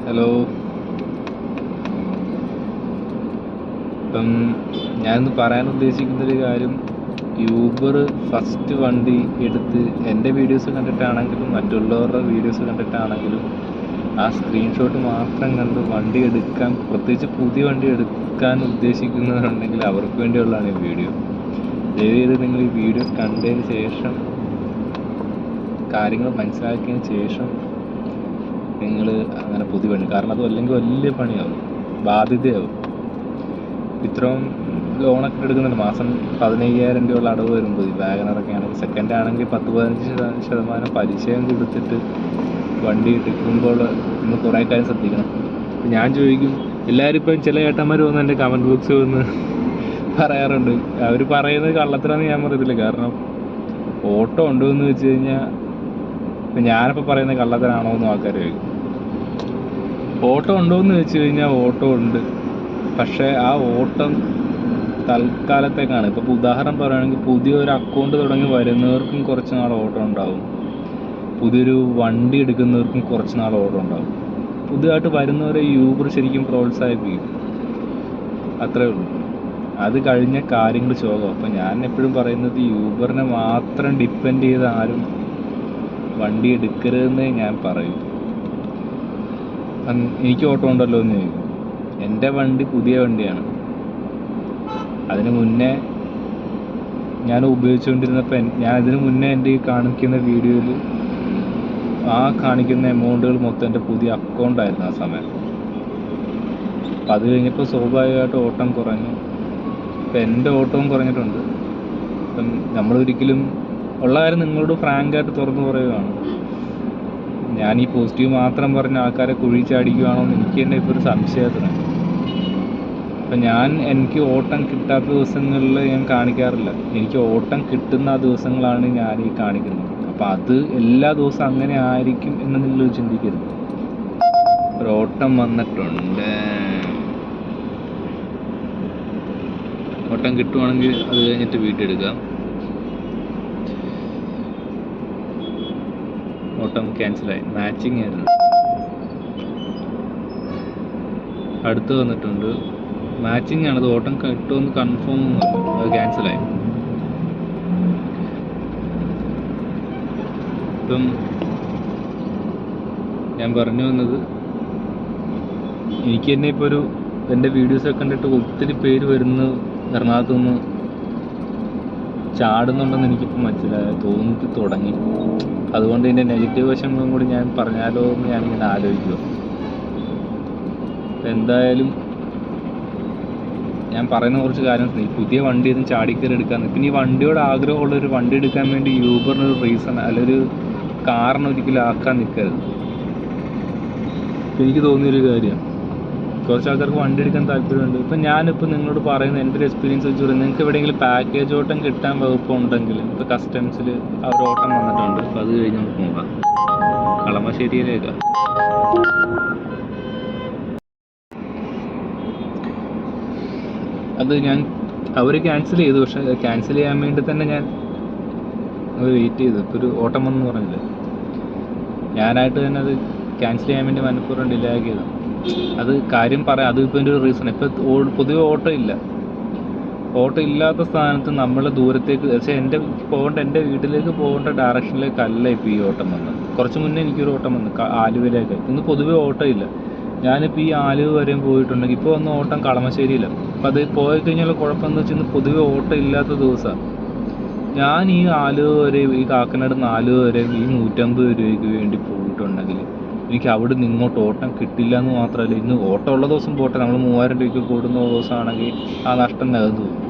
Hello. ഇപ്പം ഞാനിന്ന് പറയാൻ ഉദ്ദേശിക്കുന്നൊരു കാര്യം, യൂബർ ഫസ്റ്റ് വണ്ടി എടുത്ത് എൻ്റെ വീഡിയോസ് കണ്ടിട്ടാണെങ്കിലും മറ്റുള്ളവരുടെ വീഡിയോസ് കണ്ടിട്ടാണെങ്കിലും ആ സ്ക്രീൻഷോട്ട് മാത്രം കണ്ട് വണ്ടി എടുക്കാൻ, പ്രത്യേകിച്ച് പുതിയ വണ്ടി എടുക്കാൻ ഉദ്ദേശിക്കുന്നവരുണ്ടെങ്കിൽ അവർക്ക് വേണ്ടിയുള്ളതാണ് ഈ വീഡിയോ. ദയവ് ചെയ്ത് നിങ്ങൾ ഈ വീഡിയോ കണ്ടതിന് ശേഷം, കാര്യങ്ങൾ മനസ്സിലാക്കിയതിന് ശേഷം നിങ്ങൾ അങ്ങനെ പുതിയ വണ്ടി, കാരണം അത് അല്ലെങ്കിൽ വലിയ പണിയാവും, ബാധ്യതയാവും. ഇത്രയും ലോണൊക്കെ എടുക്കുന്നുണ്ട്, മാസം 15,000 രൂപയുള്ള അടവ് വരുമ്പോൾ ഈ വാഗണറൊക്കെ ആണെങ്കിൽ. സെക്കൻഡ് ആണെങ്കിൽ 10-15% പലിശയും കൊടുത്തിട്ട് വണ്ടി എടുക്കുമ്പോൾ നമ്മൾ കുറേ കാര്യം ശ്രദ്ധിക്കണം. ഞാൻ ചോദിക്കും, എല്ലാവരും ഇപ്പം ചില ഏട്ടന്മാർ വന്ന് എൻ്റെ കമൻറ്റ് ബോക്സിൽ വന്ന് പറയാറുണ്ട്, അവർ പറയുന്നത് കള്ളത്തരാന്ന് ഞാൻ പറയത്തില്ല. കാരണം ഓട്ടോ ഉണ്ടോ എന്ന് വെച്ച് കഴിഞ്ഞാൽ ഞാനിപ്പോൾ പറയുന്നത് കള്ളത്തരാണോ എന്ന് ആൾക്കാർ ചോദിക്കും. ഓട്ടോ ഉണ്ടോ എന്ന് വെച്ച് കഴിഞ്ഞാൽ ഓട്ടോ ഉണ്ട്, പക്ഷേ ആ ഓട്ടം തൽക്കാലത്തേക്കാണ്. ഇപ്പോൾ ഉദാഹരണം പറയുകയാണെങ്കിൽ, പുതിയൊരു അക്കൗണ്ട് തുടങ്ങി വരുന്നവർക്കും കുറച്ച് നാൾ ഓട്ടം ഉണ്ടാവും, പുതിയൊരു വണ്ടി എടുക്കുന്നവർക്കും കുറച്ച് നാൾ ഓട്ടം ഉണ്ടാവും. പുതിയതായിട്ട് വരുന്നവരെ യൂബർ ശരിക്കും പ്രോത്സാഹിപ്പിക്കും, അത്രേ ഉള്ളൂ. അത് കഴിഞ്ഞ കാര്യങ്ങൾ ശോകം. അപ്പം ഞാൻ എപ്പോഴും പറയുന്നത്, യൂബറിനെ മാത്രം ഡിപ്പെൻഡ് ചെയ്ത് ആരും വണ്ടി എടുക്കരുതെന്നേ ഞാൻ പറയും. എനിക്ക് ഓട്ടം ഉണ്ടല്ലോ എന്ന് ചോദിക്കും. എൻ്റെ വണ്ടി പുതിയ വണ്ടിയാണ്. അതിന് മുന്നേ ഞാൻ ഉപയോഗിച്ചുകൊണ്ടിരുന്നപ്പോൾ, ഞാൻ ഇതിന് മുന്നേ എൻ്റെ ഈ കാണിക്കുന്ന വീഡിയോയിൽ ആ കാണിക്കുന്ന എമൗണ്ടുകൾ മൊത്തം എൻ്റെ പുതിയ അക്കൗണ്ടായിരുന്നു ആ സമയം. അപ്പം അത് കഴിഞ്ഞപ്പോൾ സ്വാഭാവികമായിട്ട് ഓട്ടം കുറഞ്ഞു. ഇപ്പം എൻ്റെ ഓട്ടവും കുറഞ്ഞിട്ടുണ്ട്. ഇപ്പം നമ്മളൊരിക്കലും ഉള്ള കാര്യം നിങ്ങളോട് ഫ്രാങ്കായിട്ട് തുറന്നു പറയുകയാണ്. ഞാൻ ഈ പോസിറ്റീവ് മാത്രം പറഞ്ഞ ആൾക്കാരെ കുഴി ചാടിക്കുകയാണോ എന്ന് എനിക്ക് തന്നെ ഇപ്പോൾ ഒരു സംശയത്തിന്. അപ്പം എനിക്ക് ഓട്ടം കിട്ടാത്ത ദിവസങ്ങളിൽ ഞാൻ കാണിക്കാറില്ല. എനിക്ക് ഓട്ടം കിട്ടുന്ന ആ ദിവസങ്ങളാണ് ഞാൻ ഈ കാണിക്കുന്നത്. അപ്പം അത് എല്ലാ ദിവസവും അങ്ങനെ ആയിരിക്കും എന്ന് നിങ്ങൾ ചിന്തിക്കരുത്. ഒരോട്ടം വന്നിട്ടുണ്ട്, ഓട്ടം കിട്ടുവാണെങ്കിൽ അത് കഴിഞ്ഞിട്ട് വീട്ടിലെടുക്കാം. ഓട്ടം ക്യാൻസലായി, മാച്ചിങ് ആയിരുന്നു. അടുത്ത് വന്നിട്ടുണ്ട്, മാച്ചിങ് ആണത്, ഓട്ടം കിട്ടുമെന്ന് കൺഫേം ഒന്നുമല്ല, അത് ക്യാൻസലായി. ഇപ്പം ഞാൻ പറഞ്ഞു വന്നത്, എനിക്ക് തന്നെ ഇപ്പോൾ എൻ്റെ വീഡിയോസൊക്കെ കണ്ടിട്ട് ഒത്തിരി പേര് വരുന്നു എറണാകുളത്ത് നിന്ന് ചാടുന്നുണ്ടെന്ന് എനിക്കിപ്പോൾ തോന്നി തുടങ്ങി. അതുകൊണ്ട് ഇതിൻ്റെ നെഗറ്റീവ് വശങ്ങളും കൂടി ഞാൻ പറഞ്ഞാലോ എന്ന് ഞാനിങ്ങനെ ആലോചിക്കുക. എന്തായാലും ഞാൻ പറയുന്ന കുറച്ച് കാര്യം, ഈ പുതിയ വണ്ടി ഒന്നും ചാടിക്കയറി എടുക്കാൻ, പിന്നെ ഈ വണ്ടിയോട് ആഗ്രഹമുള്ളൊരു വണ്ടി എടുക്കാൻ വേണ്ടി യൂബറിനൊരു റീസൺ അല്ലൊരു കാരണം ഒരിക്കലും ആക്കാൻ നിൽക്കരുത്. എനിക്ക് തോന്നിയൊരു കാര്യം, കുറച്ച് ആൾക്കാർക്ക് വണ്ടി എടുക്കാൻ താല്പര്യമുണ്ട്. ഇപ്പം ഞാനിപ്പോൾ നിങ്ങളോട് പറയുന്നത് എൻ്റെ ഒരു എക്സ്പീരിയൻസ് വെച്ച് പറയുന്നത്, നിങ്ങൾക്ക് എവിടെയെങ്കിലും പാക്കേജ് ഓട്ടം കിട്ടാൻ വകുപ്പുണ്ടെങ്കിൽ, ഇപ്പോൾ കസ്റ്റംസിൽ ആ ഒരു ഓട്ടം വന്നിട്ടുണ്ട്, അപ്പോൾ അത് കഴിഞ്ഞ് നമുക്ക് നോക്കാം. കളമശ്ശേരിയിലേക്കാണ്. അത് അവർ ക്യാൻസൽ ചെയ്തു. പക്ഷേ ക്യാൻസൽ ചെയ്യാൻ വേണ്ടി തന്നെ ഞാൻ അത് വെയിറ്റ് ചെയ്തു. ഇപ്പോൾ ഒരു ഓട്ടം വന്നെന്ന് പറഞ്ഞില്ലേ, ഞാനായിട്ട് തന്നെ അത് ക്യാൻസൽ ചെയ്യാൻ വേണ്ടി മനഃപൂർവ്വം ഡിലേ ആക്കിയതാണ്. അത് കാര്യം പറയാം, അത് ഇപ്പോൾ എൻ്റെ ഒരു റീസൺ. ഇപ്പോൾ പൊതുവെ ഓട്ടോ ഇല്ലാത്ത സ്ഥാനത്ത് നമ്മൾ ദൂരത്തേക്ക്, പക്ഷേ എൻ്റെ വീട്ടിലേക്ക് പോകേണ്ട ഡയറക്ഷനിലേക്കല്ല ഇപ്പോൾ ഈ ഓട്ടം വന്നത്. കുറച്ച് മുന്നേ എനിക്കൊരു ഓട്ടം വന്നു ആലുവയിലേക്ക്. ഇന്ന് പൊതുവെ ഓട്ടോ ഇല്ല. ഞാനിപ്പോൾ ഈ ആലുവ വരെയും പോയിട്ടുണ്ടെങ്കിൽ ഇപ്പോൾ വന്ന ഓട്ടം കളമശ്ശേരിയില്ല. അപ്പോൾ അത് പോയി കഴിഞ്ഞാൽ കുഴപ്പമെന്ന് വെച്ചാൽ ഇന്ന് പൊതുവെ ഓട്ടം ഇല്ലാത്ത ദിവസമാണ്. ഞാൻ ഈ ആലുവ വരെ, ഈ കാക്കനാട് നിന്ന് ആലുവ വരെ ഈ 150 രൂപയ്ക്ക് വേണ്ടി പോയിട്ടുണ്ടെങ്കിൽ എനിക്ക് അവിടെ നിന്ന് ഇങ്ങോട്ട് ഓട്ടം കിട്ടില്ല എന്ന് മാത്രമല്ല, ഇന്ന് ഓട്ടം ഉള്ള ദിവസം പോട്ടെ, നമ്മൾ 3000 രൂപയ്ക്ക് കൂടുന്ന ദിവസമാണെങ്കിൽ ആ നഷ്ടം നികന്നു പോകും.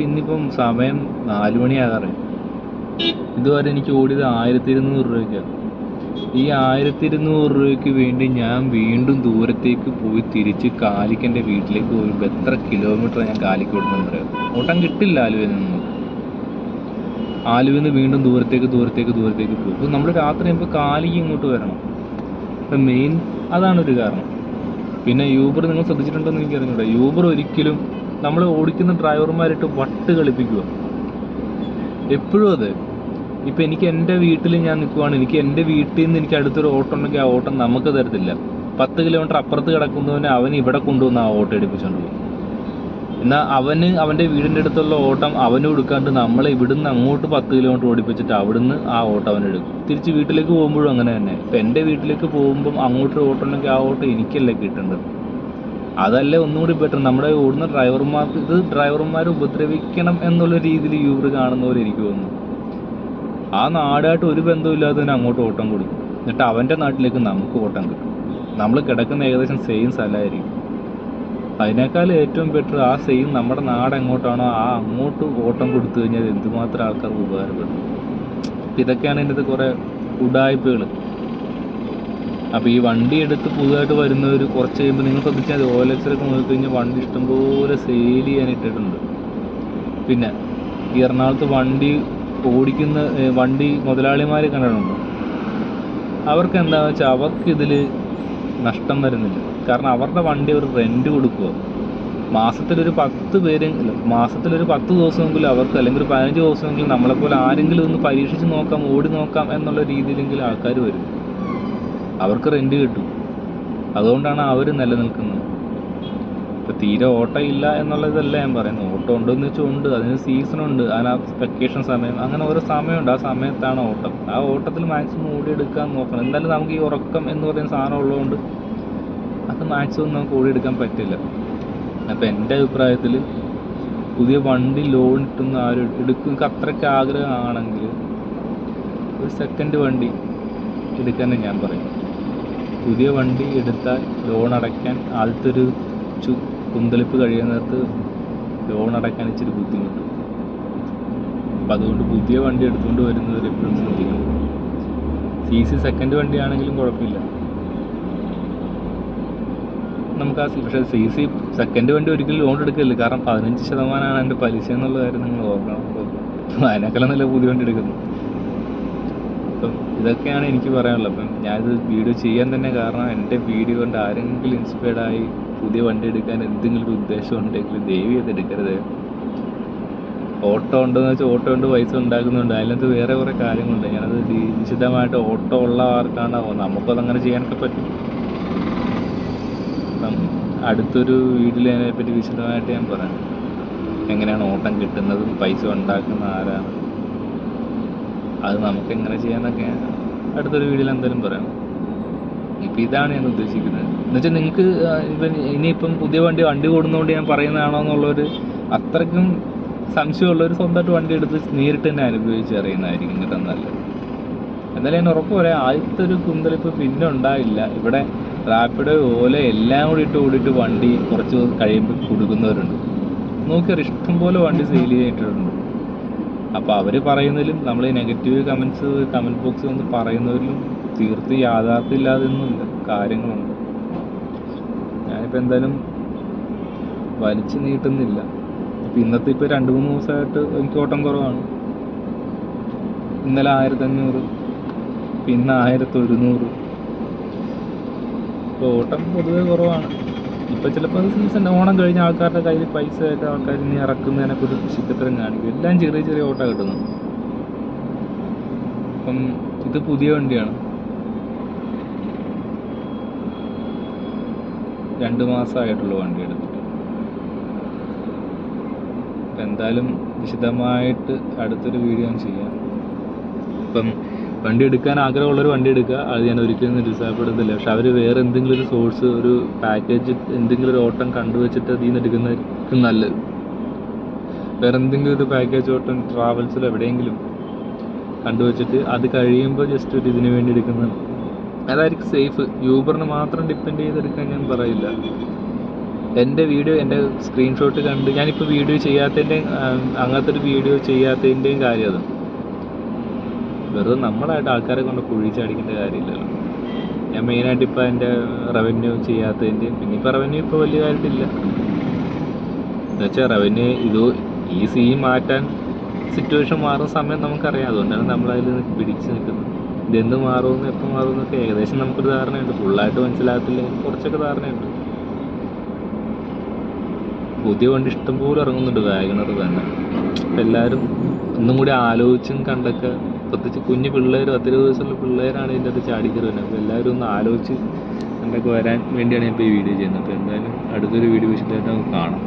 ഇന്നിപ്പം സമയം 4 മണിയാകാറായി. ഇതുവരെ എനിക്ക് ഓടിയത് 1200 രൂപയ്ക്കാണ്. ഈ 1200 രൂപയ്ക്ക് വേണ്ടി ഞാൻ വീണ്ടും ദൂരത്തേക്ക് പോയി തിരിച്ച് കാലിക്കൻ്റെ വീട്ടിലേക്ക് പോയിട്ട് എത്ര കിലോമീറ്റർ ഞാൻ കാലിക്ക് ഓടുന്നതെന്ന് പറയാം. ഓട്ടം കിട്ടില്ല ആലുവയിൽ നിന്ന്. ആലുവയിൽ നിന്ന് വീണ്ടും ദൂരത്തേക്ക് പോകും. ഇപ്പോൾ നമ്മൾ രാത്രി ആകുമ്പോൾ കാലിക്ക് ഇങ്ങോട്ട് വരണം. അപ്പം മെയിൻ അതാണൊരു കാരണം. പിന്നെ യൂബർ നിങ്ങൾ ശ്രദ്ധിച്ചിട്ടുണ്ടെന്ന് എനിക്കറിഞ്ഞൂടാ, യൂബർ ഒരിക്കലും നമ്മൾ ഓടിക്കുന്ന ഡ്രൈവർമാരായിട്ട് വട്ട് കളിപ്പിക്കുക എപ്പോഴും. അത് ഇപ്പം എനിക്ക് എൻ്റെ വീട്ടിൽ ഞാൻ നിൽക്കുവാണ്, എനിക്ക് എൻ്റെ വീട്ടിൽ നിന്ന് എനിക്ക് അടുത്തൊരു ഓട്ടം ഉണ്ടെങ്കിൽ ആ ഓട്ടം നമുക്ക് തരത്തില്ല. 10 കിലോമീറ്റർ അപ്പുറത്ത് കിടക്കുന്നവനെ അവൻ ഇവിടെ കൊണ്ടുവന്ന് ആ ഓട്ടോ എടുപ്പിച്ചുകൊണ്ട് പോകും. എന്നാൽ അവന് അവൻ്റെ വീടിൻ്റെ അടുത്തുള്ള ഓട്ടം അവനും എടുക്കാണ്ട് നമ്മളെ ഇവിടുന്ന് അങ്ങോട്ട് 10 കിലോമീറ്റർ ഓടിപ്പിച്ചിട്ട് അവിടുന്ന് ആ ഓട്ടം അവനെടുക്കും. തിരിച്ച് വീട്ടിലേക്ക് പോകുമ്പോഴും അങ്ങനെ തന്നെ. ഇപ്പം എൻ്റെ വീട്ടിലേക്ക് പോകുമ്പം അങ്ങോട്ടൊരു ഓട്ടം ഉണ്ടെങ്കിൽ ആ ഓട്ടം എനിക്കല്ലേ കിട്ടേണ്ടത്. അതല്ലേ ഒന്നുകൂടി ബെറ്റർ. നമ്മുടെ ഓടുന്ന ഡ്രൈവർമാർക്ക് ഇത് ഡ്രൈവർമാരെ ഉപദ്രവിക്കണം എന്നുള്ള രീതിയിൽ യൂബർ കാണുന്ന പോലെ എനിക്ക് തോന്നുന്നു. ആ നാടായിട്ട് ഒരു ബന്ധമില്ലാത്തതിന് അങ്ങോട്ട് ഓട്ടം കൊടുക്കും, എന്നിട്ട് അവൻ്റെ നാട്ടിലേക്ക് നമുക്ക് ഓട്ടം കിട്ടും. നമ്മൾ കിടക്കുന്ന ഏകദേശം സെയിം സ്ഥലമായിരിക്കും. അതിനേക്കാൾ ഏറ്റവും ബെറ്റർ ആ സെയിം നമ്മുടെ നാട് എങ്ങോട്ടാണോ ആ അങ്ങോട്ട് ഓട്ടം കൊടുത്തു കഴിഞ്ഞാൽ എന്തുമാത്രം ആൾക്കാർക്ക് ഉപകാരപ്പെടും. ഇതൊക്കെയാണ് എൻ്റെ കുറേ ഉഡായ്പകൾ. അപ്പോൾ ഈ വണ്ടി എടുത്ത് പുതുതായിട്ട് വരുന്നവർ കുറച്ച് കഴിയുമ്പോൾ നിങ്ങൾ ശ്രദ്ധിച്ചാൽ മതി, ഓലക്സിലൊക്കെ നോക്കിക്കഴിഞ്ഞാൽ വണ്ടി ഇഷ്ടംപോലെ സെയിൽ ചെയ്യാൻ ഇട്ടിട്ടുണ്ട്. പിന്നെ ഈ എറണാകുളത്ത് വണ്ടി ഓടിക്കുന്ന വണ്ടി മുതലാളിമാർ കണ്ടിട്ടുണ്ടോ? അവർക്ക് എന്താണെന്ന് വെച്ചാൽ അവർക്കിതിൽ നഷ്ടം വരുന്നില്ല. കാരണം അവരുടെ വണ്ടി അവർ റെൻറ്റ് കൊടുക്കുക. മാസത്തിലൊരു 10 ദിവസമെങ്കിലും അവർക്ക്, അല്ലെങ്കിൽ ഒരു 15 ദിവസമെങ്കിലും നമ്മളെപ്പോലെ ആരെങ്കിലും ഒന്ന് പരീക്ഷിച്ച് നോക്കാം, ഓടി നോക്കാം എന്നുള്ള രീതിയിലെങ്കിലും ആൾക്കാർ വരും. അവർക്ക് റെൻറ്റ് കിട്ടും. അതുകൊണ്ടാണ് അവർ നിലനിൽക്കുന്നത്. ഇപ്പോൾ തീരെ ഓട്ടം ഇല്ല എന്നുള്ളതല്ല ഞാൻ പറയുന്നത്. ഓട്ടം ഉണ്ടെന്ന് വെച്ചാൽ ഉണ്ട്, അതിന് സീസണുണ്ട്, അതിന് വെക്കേഷൻ സമയം, അങ്ങനെ ഓരോ സമയമുണ്ട്. ആ സമയത്താണ് ഓട്ടം. ആ ഓട്ടത്തിൽ മാക്സിമം ഓടിയെടുക്കാൻ നോക്കണം. എന്തായാലും നമുക്ക് ഈ ഉറക്കം എന്ന് പറയുന്ന സാധനം ഉള്ളതുകൊണ്ട് അത് മാക്സിമം നമുക്ക് ഓടിയെടുക്കാൻ പറ്റില്ല. അപ്പോൾ എൻ്റെ അഭിപ്രായത്തിൽ പുതിയ വണ്ടി ലോൺ ഇട്ടുന്ന ആരും എടുക്കും, അത്രയ്ക്ക് ആഗ്രഹമാണെങ്കിൽ ഒരു സെക്കൻഡ് വണ്ടി എടുക്കാനേ ഞാൻ പറയും. പുതിയ വണ്ടി എടുത്താൽ ലോൺ അടയ്ക്കാൻ ആദ്യത്തെ ഒരു കുന്തളിപ്പ് കഴിയുന്നിടത്ത് ലോൺ അടയ്ക്കാൻ ഇച്ചിരി ബുദ്ധിമുട്ടും. അപ്പം അതുകൊണ്ട് പുതിയ വണ്ടി എടുത്തുകൊണ്ട് വരുന്നവർ എപ്പോഴും ശ്രദ്ധിക്കണം. CC സെക്കൻഡ് വണ്ടിയാണെങ്കിലും കുഴപ്പമില്ല നമുക്ക് പക്ഷേ CC സെക്കൻഡ് വണ്ടി ഒരിക്കലും ലോൺ എടുക്കില്ല. കാരണം 15% എൻ്റെ പലിശ എന്നുള്ള കാര്യം നിങ്ങൾ ഓർക്കണം. അപ്പോൾ അതിനേക്കാളും നല്ല പുതിയ വണ്ടി എടുക്കുന്നു. അപ്പം ഇതൊക്കെയാണ് എനിക്ക് പറയാനുള്ളത്. അപ്പം ഞാനിത് വീഡിയോ ചെയ്യാൻ തന്നെ കാരണം എൻ്റെ വീഡിയോ കൊണ്ട് ആരെങ്കിലും ഇൻസ്പയർഡായി പുതിയ വണ്ടി എടുക്കാൻ എന്തെങ്കിലും ഒരു ഉദ്ദേശം ഉണ്ടെങ്കിൽ ദയവ് ചെയ്ത് എടുക്കരുത്. ഓട്ടോ ഉണ്ടെന്ന് വെച്ചാൽ ഓട്ടോ കൊണ്ട് പൈസ ഉണ്ടാക്കുന്നുണ്ട്, അതിനകത്ത് വേറെ കുറേ കാര്യങ്ങളുണ്ട്. ഞാനത് വിശദമായിട്ട് ഓട്ടോ ഉള്ള ആർക്കാണോ നമുക്കതങ്ങനെ ചെയ്യാനൊക്കെ പറ്റും. അപ്പം അടുത്തൊരു വീഡിയോയിൽ അതിനെപ്പറ്റി വിശദമായിട്ട് ഞാൻ പറയാം, എങ്ങനെയാണ് ഓട്ടം കിട്ടുന്നതും പൈസ ഉണ്ടാക്കുന്ന ആരാണ്, അത് നമുക്കെങ്ങനെ ചെയ്യാമെന്നൊക്കെ അടുത്തൊരു വീഡിയോയിൽ എന്തായാലും പറയാം. ഇപ്പം ഇതാണ് ഞാൻ ഉദ്ദേശിക്കുന്നത്. എന്നുവെച്ചാൽ നിങ്ങൾക്ക് ഇനിയിപ്പം പുതിയ വണ്ടി കൂടുന്നതുകൊണ്ട് ഞാൻ പറയുന്നതാണോ എന്നുള്ളൊരു അത്രയ്ക്കും സംശയമുള്ളവർ സ്വന്തമായിട്ട് വണ്ടി എടുത്ത് നേരിട്ട് തന്നെ അനുഭവിച്ച് അറിയുന്നതായിരിക്കും കേട്ടോ നല്ലത്. എന്നാലും ഞാൻ ഉറപ്പ് പറയാം, ആദ്യത്തെ ഒരു കുന്തളിപ്പ് പിന്നെ ഉണ്ടായില്ല. ഇവിടെ റാപ്പിഡോ ഓല എല്ലാം കൂടി ഓടിയിട്ട് വണ്ടി കുറച്ച് കഴിയുമ്പോൾ കൊടുക്കുന്നവരുണ്ട്. നോക്കിയാൽ ഇഷ്ടംപോലെ വണ്ടി സെയിൽ ചെയ്തിട്ടുണ്ട്. അപ്പോൾ അവർ പറയുന്നതിലും നമ്മൾ ഈ നെഗറ്റീവ് കമൻറ്റ് ബോക്സ് വന്ന് പറയുന്നതിലും തീർത്ത് യാഥാർത്ഥ്യം ഇല്ലാതെയൊന്നുമില്ല, കാര്യങ്ങളുണ്ട്. ഞാനിപ്പോൾ എന്തായാലും വലിച്ചു നീട്ടുന്നില്ല. ഇപ്പം ഇന്നത്തെ ഇപ്പോൾ 2-3 ദിവസമായിട്ട് എനിക്ക് ഓട്ടം കുറവാണ്. ഇന്നലെ 1500, പിന്നെ 1100. ഇപ്പോൾ ഓട്ടം പൊതുവെ കുറവാണ്. ഇപ്പോൾ ചിലപ്പോൾ സീസൺ ഓണം കഴിഞ്ഞ ആൾക്കാരുടെ കയ്യിൽ പൈസ ആയിട്ട് ആൾക്കാർ ഇനി ഇറക്കുന്നതിനൊക്കെ ഒരു ശിക്കത്തരം കാണിക്കും. എല്ലാം ചെറിയ ചെറിയ ഓട്ടം കിട്ടുന്നു. അപ്പം ഇത് പുതിയ വണ്ടിയാണ്, 2 മാസമായിട്ടുള്ള വണ്ടി എടുത്തിട്ട്. അപ്പം എന്തായാലും വിശദമായിട്ട് അടുത്തൊരു വീഡിയോ ഞാൻ ചെയ്യാം. ഇപ്പം വണ്ടി എടുക്കാൻ ആഗ്രഹമുള്ളൊരു വണ്ടി എടുക്കുക, അത് ഞാൻ ഒരിക്കലും നിരുത്സാഹപ്പെടുത്തില്ല. പക്ഷെ അവർ വേറെ എന്തെങ്കിലും ഒരു സോഴ്സ്, ഒരു പാക്കേജ്, എന്തെങ്കിലും ഒരു ഓട്ടം കണ്ടുവച്ചിട്ട് അതിൽ നിന്ന് എടുക്കുന്നതായിരിക്കും നല്ലത്. വേറെ എന്തെങ്കിലും ഒരു പാക്കേജ് ഓട്ടം ട്രാവൽസിൽ എവിടെയെങ്കിലും കണ്ടുവച്ചിട്ട് അത് കഴിയുമ്പോൾ ജസ്റ്റ് ഒരു ഇതിന് വേണ്ടി എടുക്കുന്നത് അതായിരിക്കും സേഫ്. യൂബറിന് മാത്രം ഡിപ്പെൻഡ് ചെയ്തെടുക്കാൻ ഞാൻ പറയില്ല. എൻ്റെ വീഡിയോ, എൻ്റെ സ്ക്രീൻഷോട്ട് കണ്ട് ഞാനിപ്പോൾ വീഡിയോ ചെയ്യാത്തതിൻ്റെയും അങ്ങനത്തെ ഒരു വീഡിയോ ചെയ്യാത്തതിൻ്റെയും കാര്യം അത് വെറുതെ നമ്മളായിട്ട് ആൾക്കാരെ കൊണ്ട് കുഴിച്ചടിക്കേണ്ട കാര്യമില്ലല്ലോ. ഞാൻ മെയിനായിട്ട് ഇപ്പോൾ എൻ്റെ റവന്യൂ ചെയ്യാത്തതിൻ്റെയും, പിന്നെ ഇപ്പോൾ റവന്യൂ ഇപ്പോൾ വലിയ കാര്യത്തില്ല എന്നുവെച്ചാൽ റവന്യൂ ഈ സീൻ മാറ്റാൻ സിറ്റുവേഷൻ മാറുന്ന സമയം നമുക്കറിയാം. അതുകൊണ്ടാണ് നമ്മളതിൽ പിടിച്ച് നിൽക്കുന്നത്. ഇതെന്ത് മാറുമെന്ന് എപ്പോൾ മാറുമെന്നൊക്കെ ഏകദേശം നമുക്കൊരു ധാരണയുണ്ട്. ഫുള്ളായിട്ട് മനസ്സിലാകത്തില്ലെങ്കിൽ കുറച്ചൊക്കെ ധാരണയുണ്ട്. പുതിയ വണ്ടി ഇഷ്ടംപോലെ ഇറങ്ങുന്നുണ്ട്, വാഗണർ തന്നെ. അപ്പം എല്ലാവരും ഒന്നും കൂടി ആലോചിച്ചും കണ്ടൊക്കെ, പ്രത്യേകിച്ച് കുഞ്ഞു പിള്ളേർ 10-20 വയസ്സുള്ള പിള്ളേരാണ് ഇതിൻ്റെ അത് ചാടിക്കറി വരുന്നത്. അപ്പോൾ എല്ലാവരും ഒന്ന് ആലോചിച്ച് കണ്ടൊക്കെ വരാൻ വേണ്ടിയാണ് ഞാൻ ഇപ്പോൾ ഈ വീഡിയോ ചെയ്യുന്നത്. അപ്പോൾ എന്തായാലും അടുത്തൊരു വീഡിയോ വിശദമായിട്ട് നമുക്ക് കാണാം.